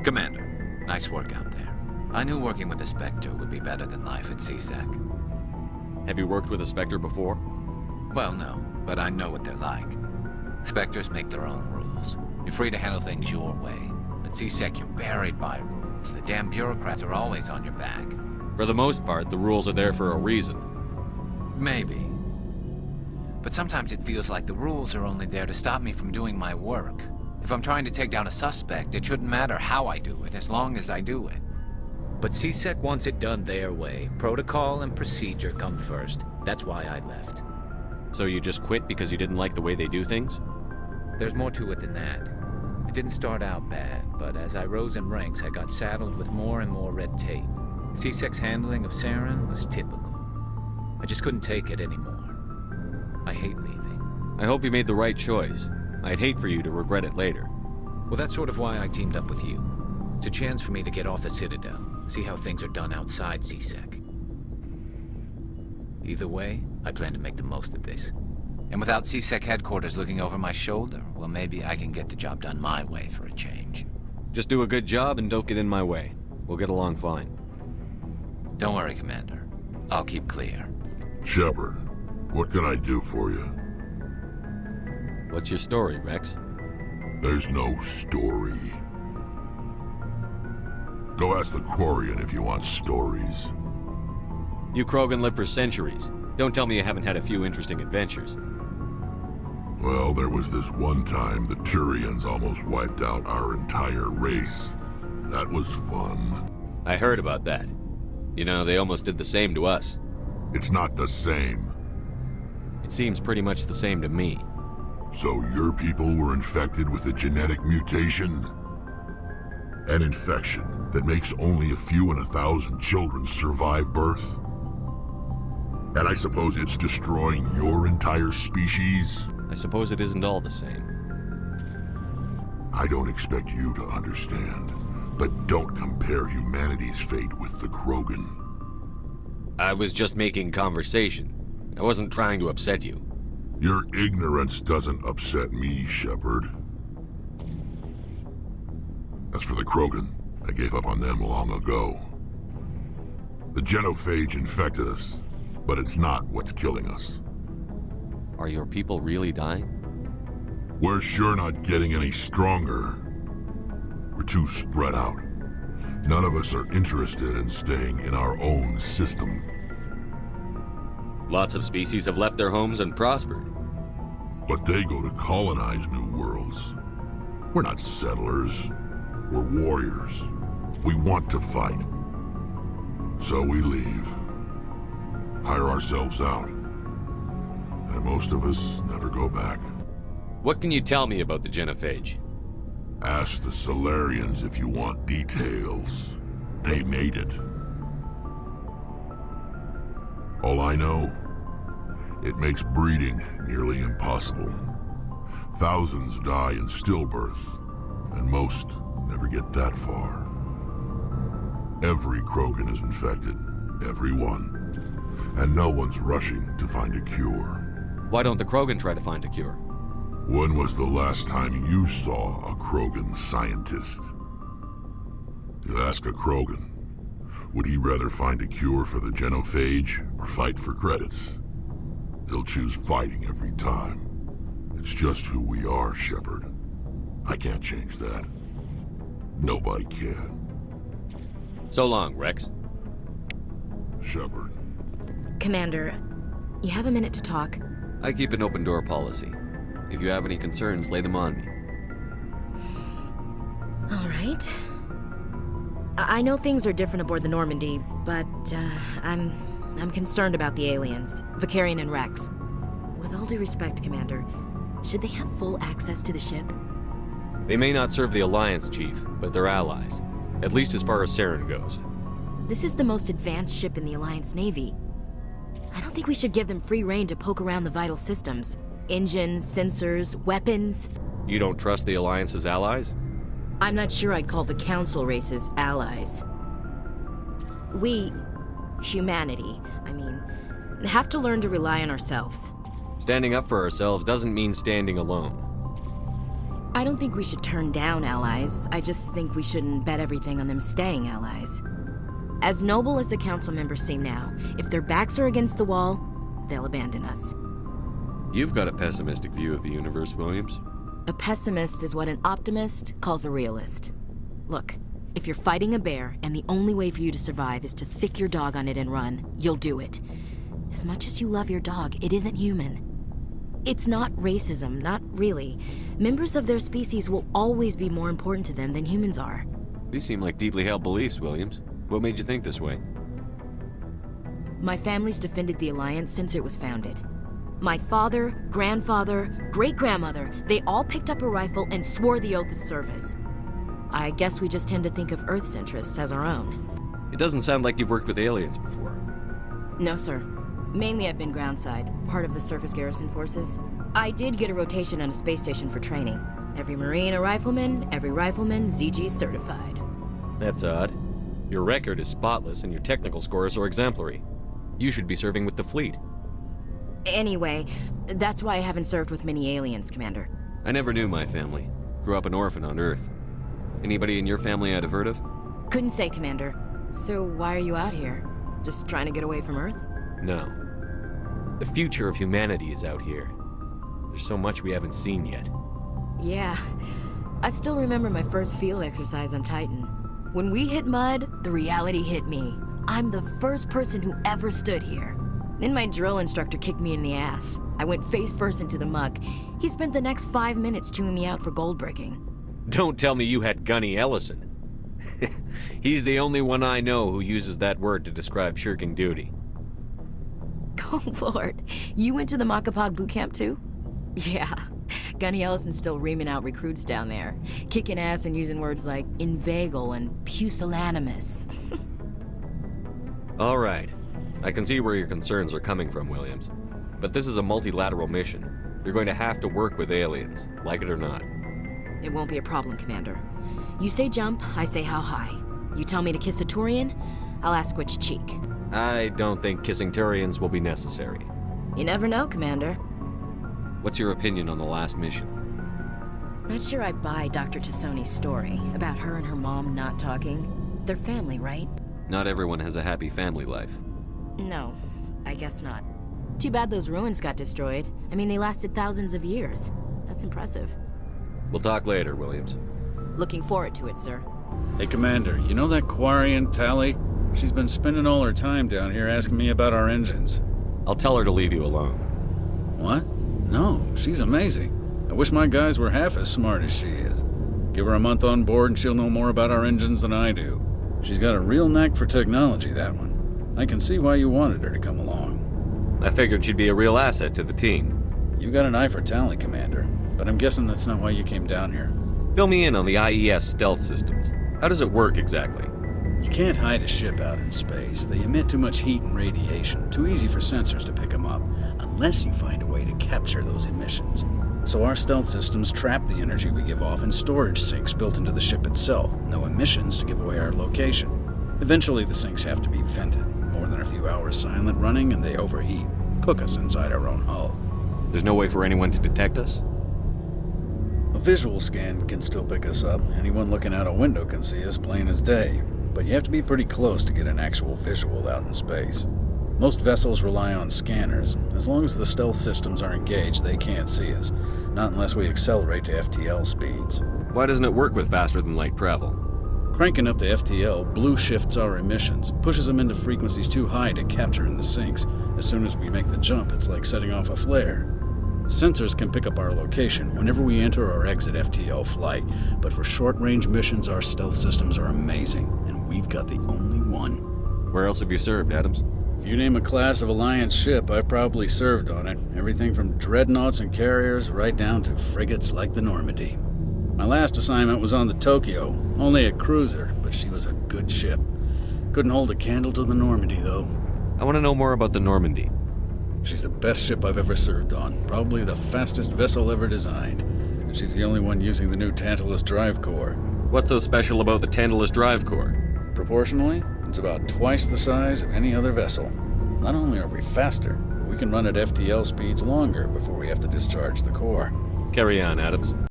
Commander, nice work out there. I knew working with a Spectre would be better than life at CSEC. Have you worked with a Spectre before? Well, no, but I know what they're like. Spectres make their own rules. You're free to handle things your way. At CSEC, you're buried by rules. The damn bureaucrats are always on your back. For the most part, the rules are there for a reason. Maybe. But sometimes it feels like the rules are only there to stop me from doing my work. If I'm trying to take down a suspect, it shouldn't matter how I do it, as long as I do it. But CSEC wants it done their way. Protocol and procedure come first. That's why I left. So you just quit because you didn't like the way they do things? There's more to it than that. It didn't start out bad, but as I rose in ranks, I got saddled with more and more red tape. CSEC's handling of Saren was typical. I just couldn't take it anymore. I hate leaving. I hope you made the right choice. I'd hate for you to regret it later. Well, that's sort of why I teamed up with you. It's a chance for me to get off the Citadel, see how things are done outside CSEC. Either way, I plan to make the most of this. And without CSEC headquarters looking over my shoulder, well, maybe I can get the job done my way for a change. Just do a good job and don't get in my way. We'll get along fine. Don't worry, Commander. I'll keep clear. Shepard, what can I do for you? What's your story, Rex? There's no story. Go ask the Quarian if you want stories. You Krogan live for centuries. Don't tell me you haven't had a few interesting adventures. Well, there was this one time the Turians almost wiped out our entire race. That was fun. I heard about that. You know, they almost did the same to us. It's not the same. It seems pretty much the same to me. So your people were infected with a genetic mutation? An infection that makes only a few in 1,000 children survive birth? And I suppose it's destroying your entire species? I suppose it isn't all the same. I don't expect you to understand, but don't compare humanity's fate with the Krogan. I was just making conversation. I wasn't trying to upset you. Your ignorance doesn't upset me, Shepard. As for the Krogan, I gave up on them long ago. The genophage infected us, but it's not what's killing us. Are your people really dying? We're sure not getting any stronger. We're too spread out. None of us are interested in staying in our own system. Lots of species have left their homes and prospered. But they go to colonize new worlds. We're not settlers. We're warriors. We want to fight. So we leave. Hire ourselves out. And most of us never go back. What can you tell me about the genophage? Ask the Solarians if you want details. They made it. All I know, it makes breeding nearly impossible. Thousands die in stillbirth, and most never get that far. Every Krogan is infected, every one. And no one's rushing to find a cure. Why don't the Krogan try to find a cure? When was the last time you saw a Krogan scientist? You ask a Krogan, would he rather find a cure for the genophage or fight for credits? He'll choose fighting every time. It's just who we are, Shepard. I can't change that. Nobody can. So long, Rex. Shepard. Commander, you have a minute to talk? I keep an open door policy. If you have any concerns, lay them on me. All right. I know things are different aboard the Normandy, but I'm concerned about the aliens, Vicarian and Rex. With all due respect, Commander, should they have full access to the ship? They may not serve the Alliance, Chief, but they're allies. At least as far as Saren goes. This is the most advanced ship in the Alliance Navy. I don't think we should give them free rein to poke around the vital systems. Engines, sensors, weapons. You don't trust the Alliance's allies? I'm not sure I'd call the Council races allies. We, humanity, have to learn to rely on ourselves. Standing up for ourselves doesn't mean standing alone. I don't think we should turn down allies. I just think we shouldn't bet everything on them staying allies. As noble as the council members seem now, if their backs are against the wall, they'll abandon us. You've got a pessimistic view of the universe, Williams. A pessimist is what an optimist calls a realist. Look, if you're fighting a bear and the only way for you to survive is to sick your dog on it and run, you'll do it. As much as you love your dog, it isn't human. It's not racism, not really. Members of their species will always be more important to them than humans are. These seem like deeply held beliefs, Williams. What made you think this way? My family's defended the Alliance since it was founded. My father, grandfather, great-grandmother, they all picked up a rifle and swore the oath of service. I guess we just tend to think of Earth's interests as our own. It doesn't sound like you've worked with aliens before. No, sir. Mainly I've been groundside, part of the surface garrison forces. I did get a rotation on a space station for training. Every Marine a rifleman, every rifleman ZG certified. That's odd. Your record is spotless and your technical scores are exemplary. You should be serving with the fleet. Anyway, that's why I haven't served with many aliens, Commander. I never knew my family. Grew up an orphan on Earth. Anybody in your family I'd have heard of? Couldn't say, Commander. So why are you out here? Just trying to get away from Earth? No. The future of humanity is out here. There's so much we haven't seen yet. Yeah. I still remember my first field exercise on Titan. When we hit mud, the reality hit me. I'm the first person who ever stood here. Then my drill instructor kicked me in the ass. I went face first into the muck. He spent the next 5 minutes chewing me out for gold bricking. Don't tell me you had Gunny Ellison. He's the only one I know who uses that word to describe shirking duty. Oh, Lord. You went to the Macapag boot camp, too? Yeah. Gunny Ellison's still reaming out recruits down there. Kicking ass and using words like inveigle and pusillanimous. All right. I can see where your concerns are coming from, Williams. But this is a multilateral mission. You're going to have to work with aliens, like it or not. It won't be a problem, Commander. You say jump, I say how high. You tell me to kiss a Turian, I'll ask which cheek. I don't think kissing Turians will be necessary. You never know, Commander. What's your opinion on the last mission? Not sure I buy Dr. Tassoni's story about her and her mom not talking. They're family, right? Not everyone has a happy family life. No, I guess not. Too bad those ruins got destroyed. I mean, they lasted thousands of years. That's impressive. We'll talk later, Williams. Looking forward to it, sir. Hey, Commander, you know that Quarian, Tally? She's been spending all her time down here asking me about our engines. I'll tell her to leave you alone. What? No, she's amazing. I wish my guys were half as smart as she is. Give her a month on board and she'll know more about our engines than I do. She's got a real knack for technology, that one. I can see why you wanted her to come along. I figured she'd be a real asset to the team. You got an eye for Tally, Commander, but I'm guessing that's not why you came down here. Fill me in on the IES stealth systems. How does it work exactly? You can't hide a ship out in space. They emit too much heat and radiation, too easy for sensors to pick them up, unless you find a way to capture those emissions. So our stealth systems trap the energy we give off in storage sinks built into the ship itself, no emissions to give away our location. Eventually the sinks have to be vented. More than a few hours silent running and they overheat, cook us inside our own hull. There's no way for anyone to detect us? A visual scan can still pick us up. Anyone looking out a window can see us plain as day. But you have to be pretty close to get an actual visual out in space. Most vessels rely on scanners. As long as the stealth systems are engaged, they can't see us. Not unless we accelerate to FTL speeds. Why doesn't it work with faster than light travel? Cranking up to FTL blue shifts our emissions, pushes them into frequencies too high to capture in the sinks. As soon as we make the jump, it's like setting off a flare. Sensors can pick up our location whenever we enter or exit FTL flight, but for short-range missions, our stealth systems are amazing, and we've got the only one. Where else have you served, Adams? If you name a class of Alliance ship, I've probably served on it. Everything from dreadnoughts and carriers right down to frigates like the Normandy. My last assignment was on the Tokyo, only a cruiser, but she was a good ship. Couldn't hold a candle to the Normandy, though. I want to know more about the Normandy. She's the best ship I've ever served on, probably the fastest vessel ever designed. And she's the only one using the new Tantalus drive core. What's so special about the Tantalus drive core? Proportionally, it's about twice the size of any other vessel. Not only are we faster, but we can run at FTL speeds longer before we have to discharge the core. Carry on, Adams.